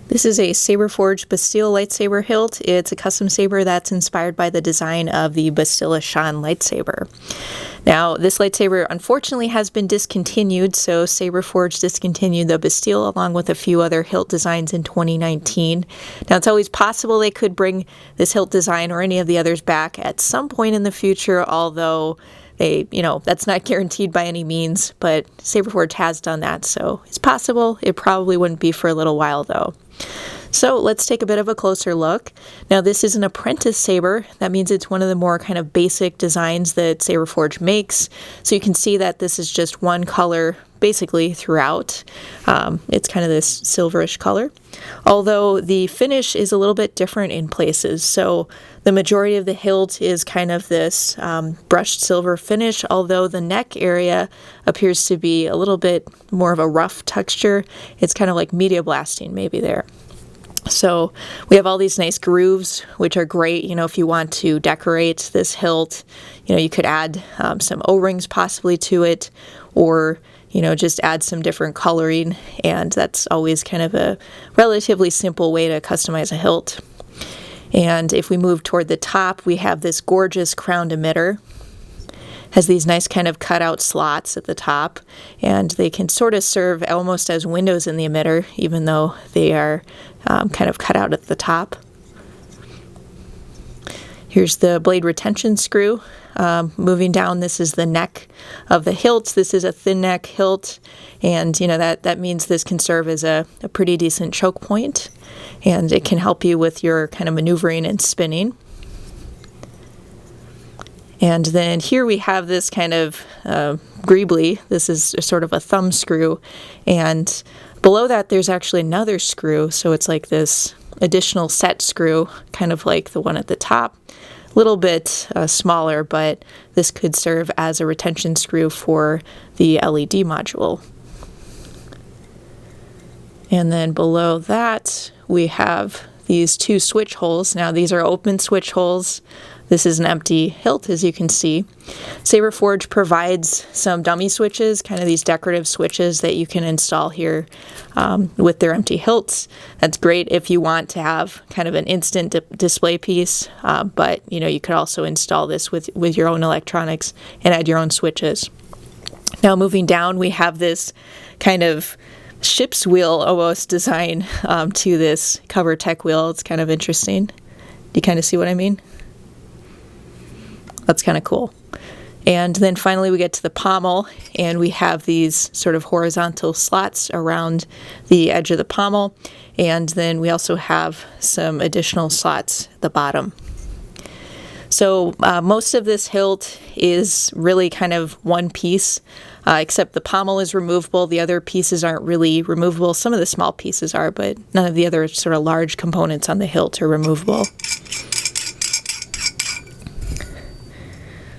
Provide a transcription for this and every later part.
This is a Saberforge Bastille lightsaber hilt. It's a custom saber that's inspired by the design of the Bastille lightsaber. Now, this lightsaber unfortunately has been discontinued, so Saberforge discontinued the Bastille along with a few other hilt designs in 2019. Now, it's always possible they could bring this hilt design or any of the others back at some point in the future, although that's not guaranteed by any means, but Saberforge has done that, so it's possible. It probably wouldn't be for a little while, though. So let's take a bit of a closer look. Now, this is an apprentice saber. That means it's one of the more kind of basic designs that Saberforge makes. So you can see that this is just one color basically throughout. It's kind of this silverish color, although the finish is a little bit different in places. So the majority of the hilt is kind of this brushed silver finish, although the neck area appears to be a little bit more of a rough texture. It's kind of like media blasting maybe there. So we have all these nice grooves, which are great, if you want to decorate this hilt. You could add some O-rings possibly to it, or just add some different coloring, and that's always kind of a relatively simple way to customize a hilt. And if we move toward the top, we have this gorgeous crowned emitter. Has these nice kind of cutout slots at the top, and they can sort of serve almost as windows in the emitter, even though they are kind of cut out at the top. Here's the blade retention screw. Moving down, this is the neck of the hilt. This is a thin neck hilt, and that means this can serve as a pretty decent choke point, and it can help you with your kind of maneuvering and spinning. And then here we have this kind of greebly. This is sort of a thumb screw, and below that there's actually another screw, so it's like this additional set screw, kind of like the one at the top. A little bit smaller, but this could serve as a retention screw for the LED module. And then below that we have these two switch holes. Now these are open switch holes. This is an empty hilt, as you can see. Saberforge provides some dummy switches, kind of these decorative switches that you can install here with their empty hilts. That's great if you want to have kind of an instant display piece, but you could also install this with your own electronics and add your own switches. Now moving down, we have this kind of ship's wheel almost design to this cover tech wheel. It's kind of interesting. Do you kind of see what I mean? That's kind of cool. And then finally we get to the pommel, and we have these sort of horizontal slots around the edge of the pommel, and then we also have some additional slots at the bottom. So most of this hilt is really kind of one piece, except the pommel is removable. The other pieces aren't really removable. Some of the small pieces are, but none of the other sort of large components on the hilt are removable.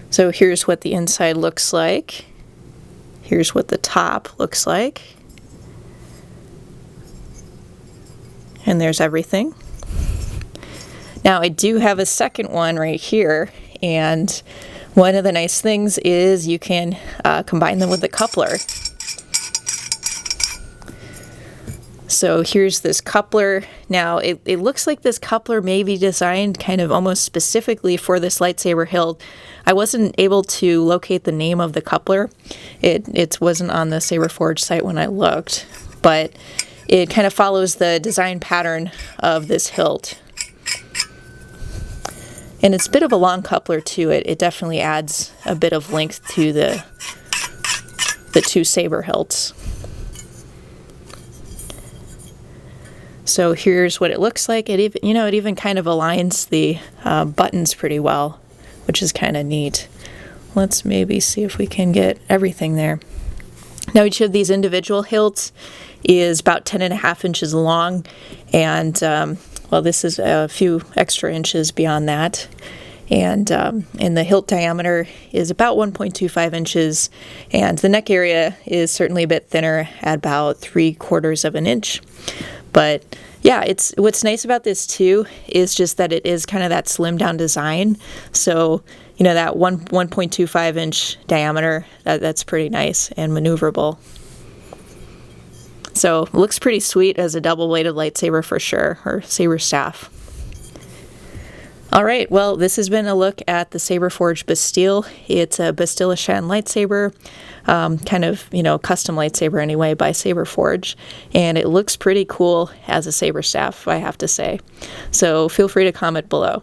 So here's what the inside looks like. Here's what the top looks like. And there's everything. Now I do have a second one right here, and one of the nice things is you can combine them with the coupler. So here's this coupler. Now it looks like this coupler may be designed kind of almost specifically for this lightsaber hilt. I wasn't able to locate the name of the coupler. It wasn't on the Saberforge site when I looked, but it kind of follows the design pattern of this hilt. And it's a bit of a long coupler too. It definitely adds a bit of length to the two saber hilts. So here's what it looks like. It even kind of aligns the buttons pretty well, which is kind of neat. Let's maybe see if we can get everything there. Now each of these individual hilts is about 10.5 inches long, and this is a few extra inches beyond that. And the hilt diameter is about 1.25 inches, and the neck area is certainly a bit thinner at about 3/4 of an inch. But yeah, what's nice about this too is just that it is kind of that slim down design. So that 1.25 inch diameter, that's pretty nice and maneuverable. So looks pretty sweet as a double-bladed lightsaber for sure, or Saberstaff. Alright, well, this has been a look at the Saberforge Bastille. It's a Bastille lightsaber, kind of, custom lightsaber anyway by Saberforge, and it looks pretty cool as a Saberstaff, I have to say. So feel free to comment below.